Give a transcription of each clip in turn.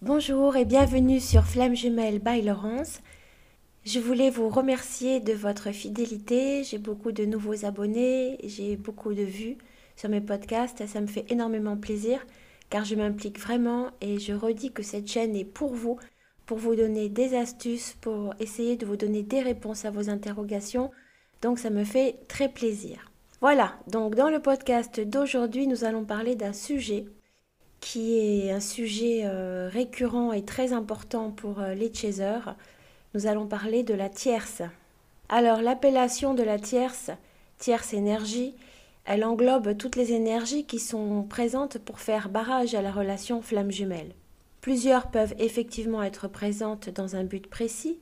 Bonjour et bienvenue sur Flamme Jumelle by Laurence. Je voulais vous remercier de votre fidélité. J'ai beaucoup de nouveaux abonnés, j'ai beaucoup de vues sur mes podcasts. Ça me fait énormément plaisir car je m'implique vraiment et je redis que cette chaîne est pour vous donner des astuces, pour essayer de vous donner des réponses à vos interrogations. Donc ça me fait très plaisir. Voilà, donc dans le podcast d'aujourd'hui, nous allons parler d'un sujet qui est un sujet récurrent et très important pour les chasers. Nous allons parler de la tierce. Alors l'appellation de la tierce énergie, elle englobe toutes les énergies qui sont présentes pour faire barrage à la relation flamme jumelle. Plusieurs peuvent effectivement être présentes dans un but précis,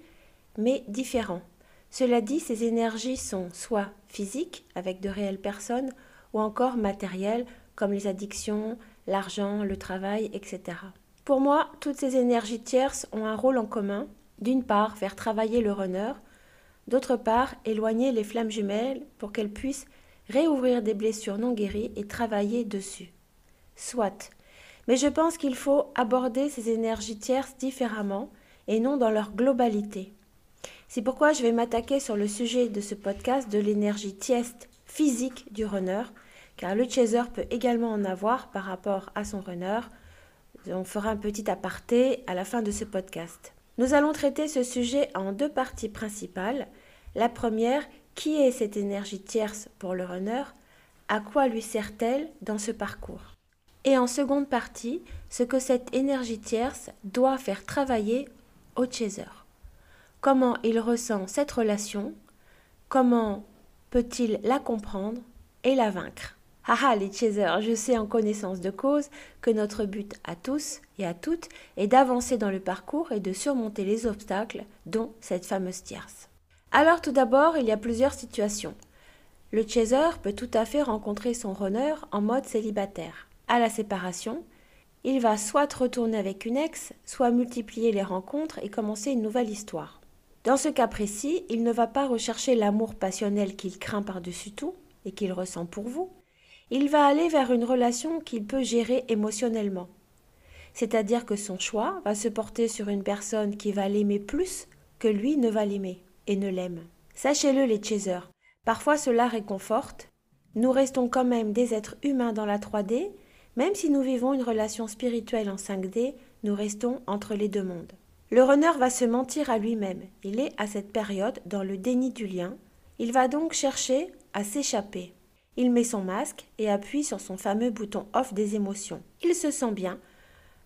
mais différents. Cela dit, ces énergies sont soit physiques, avec de réelles personnes, ou encore matérielles, comme les addictions, l'argent, le travail, etc. Pour moi, toutes ces énergies tierces ont un rôle en commun. D'une part, faire travailler le runner, d'autre part, éloigner les flammes jumelles pour qu'elles puissent réouvrir des blessures non guéries et travailler dessus. Soit. Mais je pense qu'il faut aborder ces énergies tierces différemment et non dans leur globalité. C'est pourquoi je vais m'attaquer sur le sujet de ce podcast de l'énergie tierce physique du runner, car le chaser peut également en avoir par rapport à son runner. On fera un petit aparté à la fin de ce podcast. Nous allons traiter ce sujet en deux parties principales. La première, qui est cette énergie tierce pour le runner? À quoi lui sert-elle dans ce parcours? Et en seconde partie, ce que cette énergie tierce doit faire travailler au chaser. Comment il ressent cette relation? Comment peut-il la comprendre et la vaincre? Haha les chasers, je sais en connaissance de cause que notre but à tous et à toutes est d'avancer dans le parcours et de surmonter les obstacles, dont cette fameuse tierce. Alors tout d'abord, il y a plusieurs situations. Le chaser peut tout à fait rencontrer son runner en mode célibataire. À la séparation, il va soit retourner avec une ex, soit multiplier les rencontres et commencer une nouvelle histoire. Dans ce cas précis, il ne va pas rechercher l'amour passionnel qu'il craint par-dessus tout et qu'il ressent pour vous. Il va aller vers une relation qu'il peut gérer émotionnellement. C'est-à-dire que son choix va se porter sur une personne qui va l'aimer plus que lui ne va l'aimer et ne l'aime. Sachez-le les chasers, parfois cela réconforte. Nous restons quand même des êtres humains dans la 3D, même si nous vivons une relation spirituelle en 5D, nous restons entre les deux mondes. Le runner va se mentir à lui-même. Il est à cette période dans le déni du lien. Il va donc chercher à s'échapper. Il met son masque et appuie sur son fameux bouton off des émotions. Il se sent bien,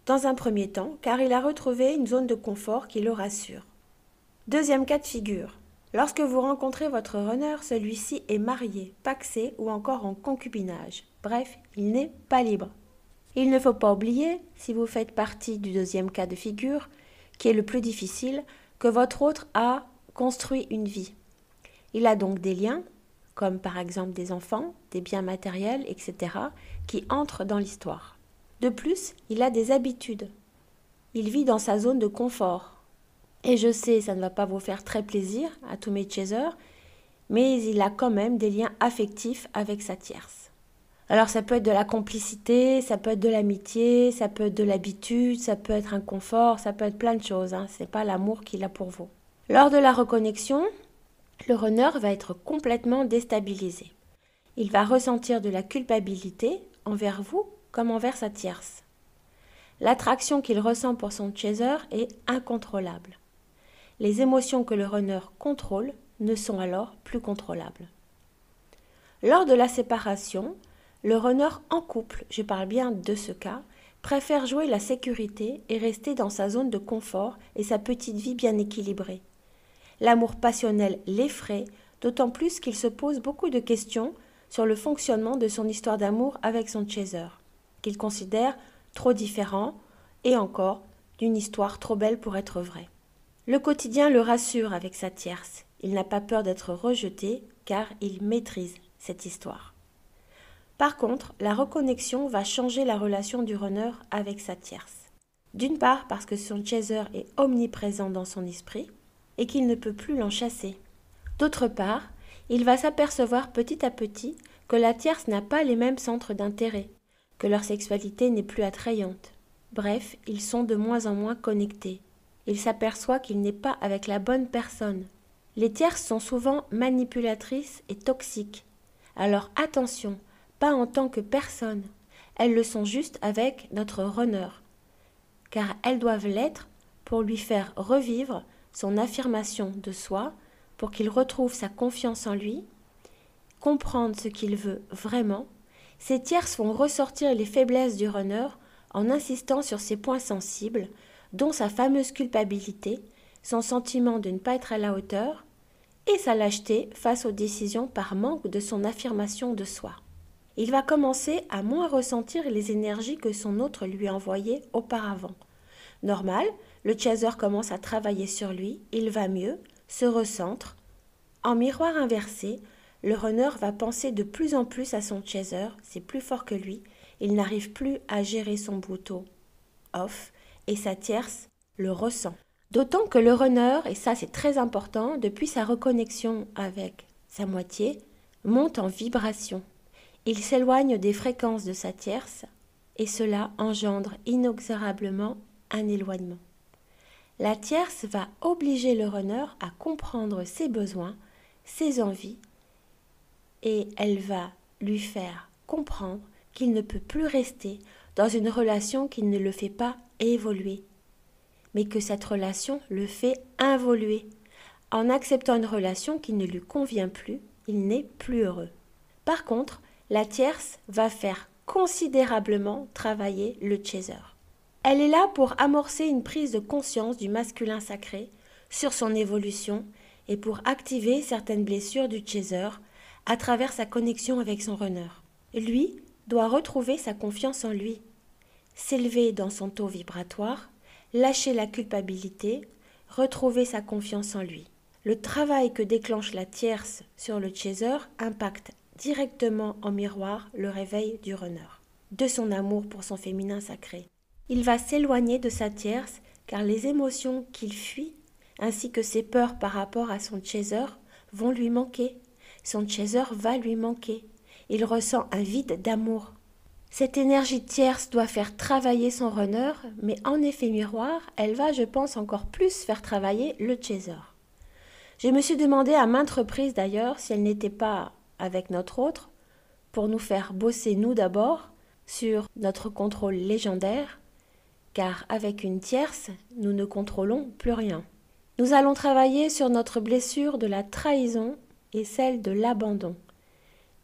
dans un premier temps, car il a retrouvé une zone de confort qui le rassure. Deuxième cas de figure. Lorsque vous rencontrez votre runner, celui-ci est marié, pacsé ou encore en concubinage. Bref, il n'est pas libre. Il ne faut pas oublier, si vous faites partie du deuxième cas de figure, qui est le plus difficile, que votre autre a construit une vie. Il a donc des liens, comme par exemple des enfants, des biens matériels, etc., qui entrent dans l'histoire. De plus, il a des habitudes. Il vit dans sa zone de confort. Et je sais, ça ne va pas vous faire très plaisir à tous mes chasers, mais il a quand même des liens affectifs avec sa tierce. Alors ça peut être de la complicité, ça peut être de l'amitié, ça peut être de l'habitude, ça peut être un confort, ça peut être plein de choses, hein. C'est pas l'amour qu'il a pour vous. Lors de la reconnexion, le runner va être complètement déstabilisé. Il va ressentir de la culpabilité envers vous comme envers sa tierce. L'attraction qu'il ressent pour son chaser est incontrôlable. Les émotions que le runner contrôle ne sont alors plus contrôlables. Lors de la séparation, le runner en couple, je parle bien de ce cas, préfère jouer la sécurité et rester dans sa zone de confort et sa petite vie bien équilibrée. L'amour passionnel l'effraie, d'autant plus qu'il se pose beaucoup de questions sur le fonctionnement de son histoire d'amour avec son chaser, qu'il considère trop différent et encore d'une histoire trop belle pour être vraie. Le quotidien le rassure avec sa tierce. Il n'a pas peur d'être rejeté car il maîtrise cette histoire. Par contre, la reconnexion va changer la relation du runner avec sa tierce. D'une part parce que son chaser est omniprésent dans son esprit et qu'il ne peut plus l'en chasser. D'autre part, il va s'apercevoir petit à petit que la tierce n'a pas les mêmes centres d'intérêt, que leur sexualité n'est plus attrayante. Bref, ils sont de moins en moins connectés. Il s'aperçoit qu'il n'est pas avec la bonne personne. Les tierces sont souvent manipulatrices et toxiques. Alors attention, pas en tant que personne. Elles le sont juste avec notre runner. Car elles doivent l'être pour lui faire revivre son affirmation de soi, pour qu'il retrouve sa confiance en lui, comprendre ce qu'il veut vraiment. Ces tierces vont ressortir les faiblesses du runner en insistant sur ses points sensibles, dont sa fameuse culpabilité, son sentiment de ne pas être à la hauteur et sa lâcheté face aux décisions par manque de son affirmation de soi. Il va commencer à moins ressentir les énergies que son autre lui envoyait auparavant. Normal, le chaser commence à travailler sur lui, il va mieux, se recentre. En miroir inversé, le runner va penser de plus en plus à son chaser, c'est plus fort que lui, il n'arrive plus à gérer son bouton off et sa tierce le ressent. D'autant que le runner, et ça c'est très important, depuis sa reconnexion avec sa moitié, monte en vibration. Il s'éloigne des fréquences de sa tierce et cela engendre inexorablement un éloignement. La tierce va obliger le runner à comprendre ses besoins, ses envies, et elle va lui faire comprendre qu'il ne peut plus rester dans une relation qui ne le fait pas évoluer, mais que cette relation le fait involuer. En acceptant une relation qui ne lui convient plus, il n'est plus heureux. Par contre, la tierce va faire considérablement travailler le chaser. Elle est là pour amorcer une prise de conscience du masculin sacré sur son évolution et pour activer certaines blessures du chaser à travers sa connexion avec son runner. Lui doit retrouver sa confiance en lui, s'élever dans son taux vibratoire, lâcher la culpabilité, retrouver sa confiance en lui. Le travail que déclenche la tierce sur le chaser impacte directement en miroir le réveil du runner, de son amour pour son féminin sacré. Il va s'éloigner de sa tierce car les émotions qu'il fuit, ainsi que ses peurs par rapport à son chaser, vont lui manquer. Son chaser va lui manquer. Il ressent un vide d'amour. Cette énergie tierce doit faire travailler son runner, mais en effet miroir, elle va, je pense, encore plus faire travailler le chaser. Je me suis demandé à maintes reprises d'ailleurs si elle n'était pas avec notre autre, pour nous faire bosser nous d'abord sur notre contrôle légendaire, car avec une tierce, nous ne contrôlons plus rien. Nous allons travailler sur notre blessure de la trahison et celle de l'abandon,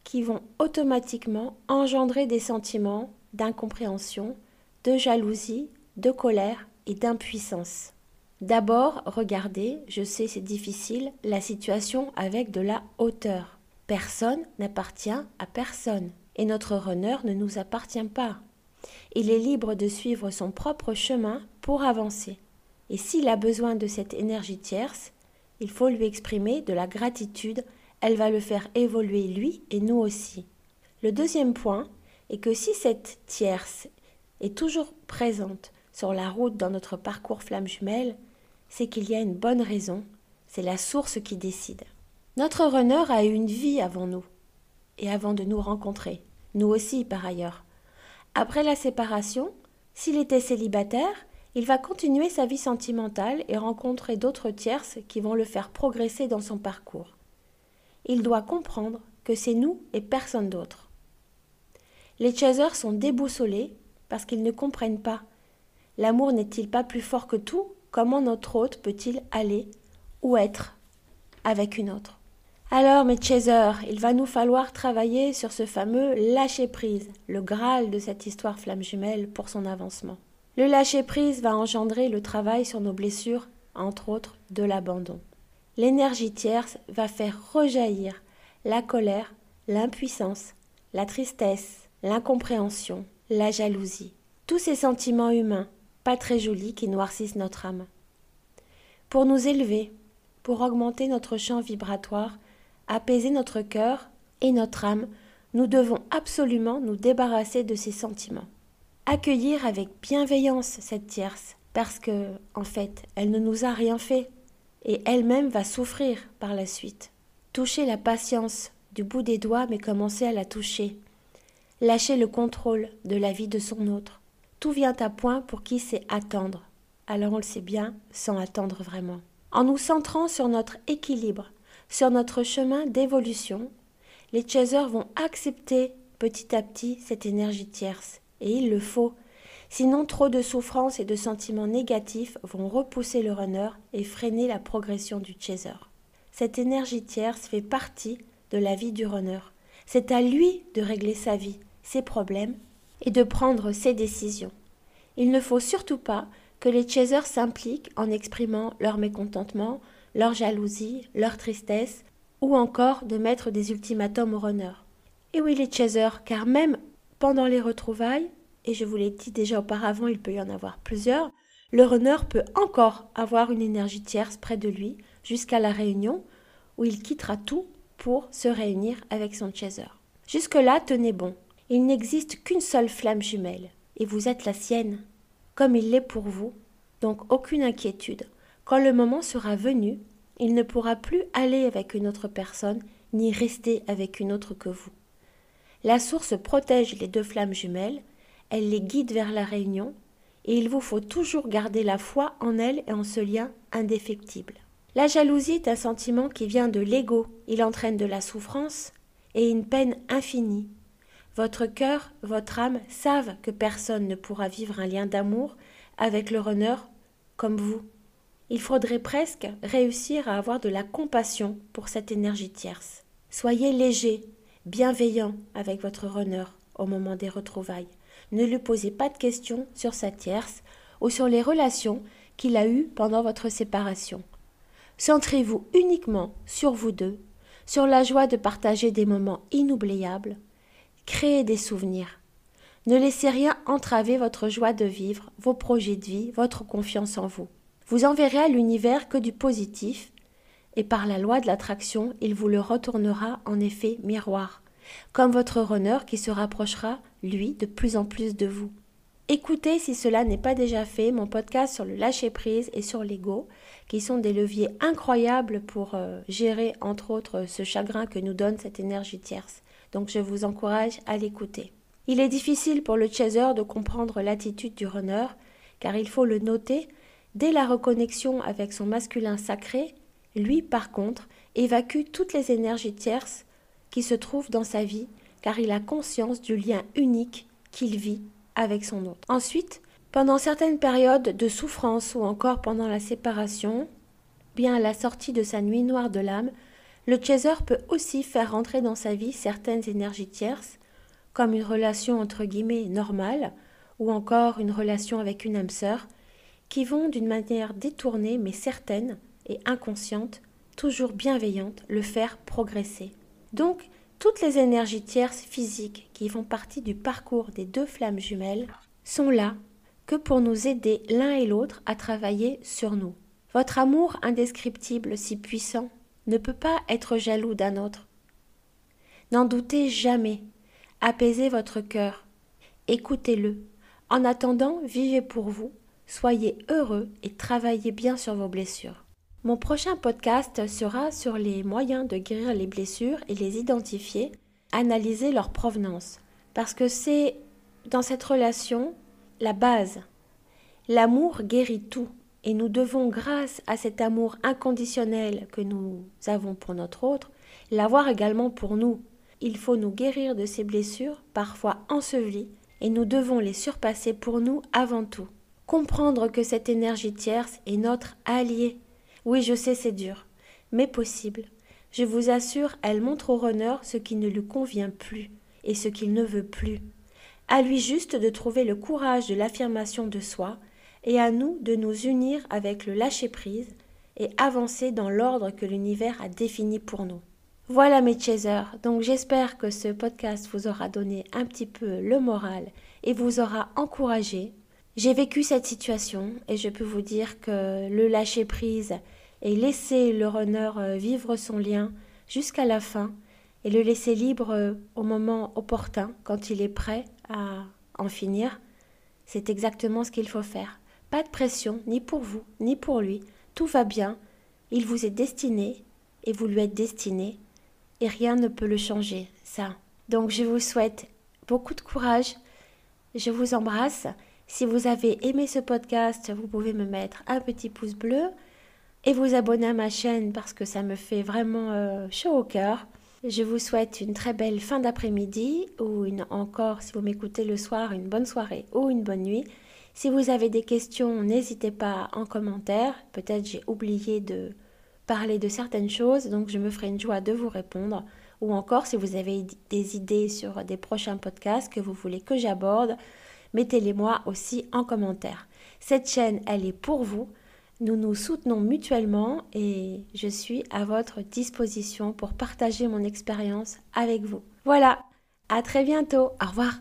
qui vont automatiquement engendrer des sentiments d'incompréhension, de jalousie, de colère et d'impuissance. D'abord, regardez, je sais c'est difficile, la situation avec de la hauteur. Personne n'appartient à personne et notre runner ne nous appartient pas. Il est libre de suivre son propre chemin pour avancer. Et s'il a besoin de cette énergie tierce, il faut lui exprimer de la gratitude, elle va le faire évoluer lui et nous aussi. Le deuxième point est que si cette tierce est toujours présente sur la route dans notre parcours flamme jumelle, c'est qu'il y a une bonne raison, c'est la source qui décide. Notre runner a eu une vie avant nous, et avant de nous rencontrer, nous aussi par ailleurs. Après la séparation, s'il était célibataire, il va continuer sa vie sentimentale et rencontrer d'autres tierces qui vont le faire progresser dans son parcours. Il doit comprendre que c'est nous et personne d'autre. Les chasers sont déboussolés parce qu'ils ne comprennent pas. L'amour n'est-il pas plus fort que tout? Comment notre hôte peut-il aller ou être avec une autre? Alors, mes chasers, il va nous falloir travailler sur ce fameux lâcher-prise, le Graal de cette histoire flamme jumelle pour son avancement. Le lâcher-prise va engendrer le travail sur nos blessures, entre autres de l'abandon. L'énergie tierce va faire rejaillir la colère, l'impuissance, la tristesse, l'incompréhension, la jalousie. Tous ces sentiments humains, pas très jolis, qui noircissent notre âme. Pour nous élever, pour augmenter notre champ vibratoire, apaiser notre cœur et notre âme, nous devons absolument nous débarrasser de ces sentiments. Accueillir avec bienveillance cette tierce, parce que, en fait, elle ne nous a rien fait, et elle-même va souffrir par la suite. Toucher la patience du bout des doigts, mais commencer à la toucher. Lâcher le contrôle de la vie de son autre. Tout vient à point pour qui sait attendre. Alors on le sait bien, sans attendre vraiment. En nous centrant sur notre équilibre, sur notre chemin d'évolution, les chasers vont accepter petit à petit cette énergie tierce. Et il le faut. Sinon, trop de souffrances et de sentiments négatifs vont repousser le runner et freiner la progression du chaser. Cette énergie tierce fait partie de la vie du runner. C'est à lui de régler sa vie, ses problèmes et de prendre ses décisions. Il ne faut surtout pas que les chasers s'impliquent en exprimant leur mécontentement, leur jalousie, leur tristesse, ou encore de mettre des ultimatums aux runners. Et oui, les chasers, car même pendant les retrouvailles, et je vous l'ai dit déjà auparavant, il peut y en avoir plusieurs, le runner peut encore avoir une énergie tierce près de lui jusqu'à la réunion où il quittera tout pour se réunir avec son chaser. Jusque-là, tenez bon. Il n'existe qu'une seule flamme jumelle, et vous êtes la sienne, comme il l'est pour vous, donc aucune inquiétude. Quand le moment sera venu, il ne pourra plus aller avec une autre personne, ni rester avec une autre que vous. La source protège les deux flammes jumelles, elle les guide vers la réunion, et il vous faut toujours garder la foi en elle et en ce lien indéfectible. La jalousie est un sentiment qui vient de l'ego, il entraîne de la souffrance et une peine infinie. Votre cœur, votre âme savent que personne ne pourra vivre un lien d'amour avec le runner comme vous. Il faudrait presque réussir à avoir de la compassion pour cette énergie tierce. Soyez léger, bienveillant avec votre runner au moment des retrouvailles. Ne lui posez pas de questions sur sa tierce ou sur les relations qu'il a eues pendant votre séparation. Centrez-vous uniquement sur vous deux, sur la joie de partager des moments inoubliables. Créez des souvenirs. Ne laissez rien entraver votre joie de vivre, vos projets de vie, votre confiance en vous. Vous enverrez à l'univers que du positif, et par la loi de l'attraction, il vous le retournera en effet miroir, comme votre runner qui se rapprochera, lui, de plus en plus de vous. Écoutez, si cela n'est pas déjà fait, mon podcast sur le lâcher-prise et sur l'ego, qui sont des leviers incroyables pour gérer, entre autres, ce chagrin que nous donne cette énergie tierce. Donc je vous encourage à l'écouter. Il est difficile pour le chaser de comprendre l'attitude du runner, car il faut le noter, dès la reconnexion avec son masculin sacré, lui, par contre, évacue toutes les énergies tierces qui se trouvent dans sa vie, car il a conscience du lien unique qu'il vit avec son autre. Ensuite, pendant certaines périodes de souffrance ou encore pendant la séparation, bien à la sortie de sa nuit noire de l'âme, le chaser peut aussi faire rentrer dans sa vie certaines énergies tierces, comme une relation entre guillemets normale ou encore une relation avec une âme sœur, qui vont d'une manière détournée mais certaine et inconsciente, toujours bienveillante, le faire progresser. Donc, toutes les énergies tierces physiques qui font partie du parcours des deux flammes jumelles sont là que pour nous aider l'un et l'autre à travailler sur nous. Votre amour indescriptible si puissant ne peut pas être jaloux d'un autre. N'en doutez jamais. Apaisez votre cœur. Écoutez-le. En attendant, vivez pour vous, soyez heureux et travaillez bien sur vos blessures. Mon prochain podcast sera sur les moyens de guérir les blessures et les identifier, analyser leur provenance. Parce que c'est dans cette relation la base. L'amour guérit tout et nous devons, grâce à cet amour inconditionnel que nous avons pour notre autre, l'avoir également pour nous. Il faut nous guérir de ces blessures, parfois ensevelies, et nous devons les surpasser pour nous avant tout. Comprendre que cette énergie tierce est notre alliée. Oui, je sais, c'est dur, mais possible. Je vous assure, elle montre au runner ce qui ne lui convient plus et ce qu'il ne veut plus. À lui juste de trouver le courage de l'affirmation de soi et à nous de nous unir avec le lâcher-prise et avancer dans l'ordre que l'univers a défini pour nous. Voilà mes chasers, donc j'espère que ce podcast vous aura donné un petit peu le moral et vous aura encouragé. J'ai vécu cette situation et je peux vous dire que le lâcher-prise et laisser le runner vivre son lien jusqu'à la fin et le laisser libre au moment opportun, quand il est prêt à en finir, c'est exactement ce qu'il faut faire. Pas de pression, ni pour vous, ni pour lui. Tout va bien, il vous est destiné et vous lui êtes destiné et rien ne peut le changer, ça. Donc je vous souhaite beaucoup de courage, je vous embrasse Si vous avez aimé ce podcast, vous pouvez me mettre un petit pouce bleu et vous abonner à ma chaîne parce que ça me fait vraiment chaud au cœur. Je vous souhaite une très belle fin d'après-midi ou encore, si vous m'écoutez le soir, une bonne soirée ou une bonne nuit. Si vous avez des questions, n'hésitez pas en commentaire. Peut-être j'ai oublié de parler de certaines choses, donc je me ferai une joie de vous répondre. Ou encore, si vous avez des idées sur des prochains podcasts que vous voulez que j'aborde, mettez-les-moi aussi en commentaire. Cette chaîne, elle est pour vous. Nous nous soutenons mutuellement et je suis à votre disposition pour partager mon expérience avec vous. Voilà, à très bientôt. Au revoir.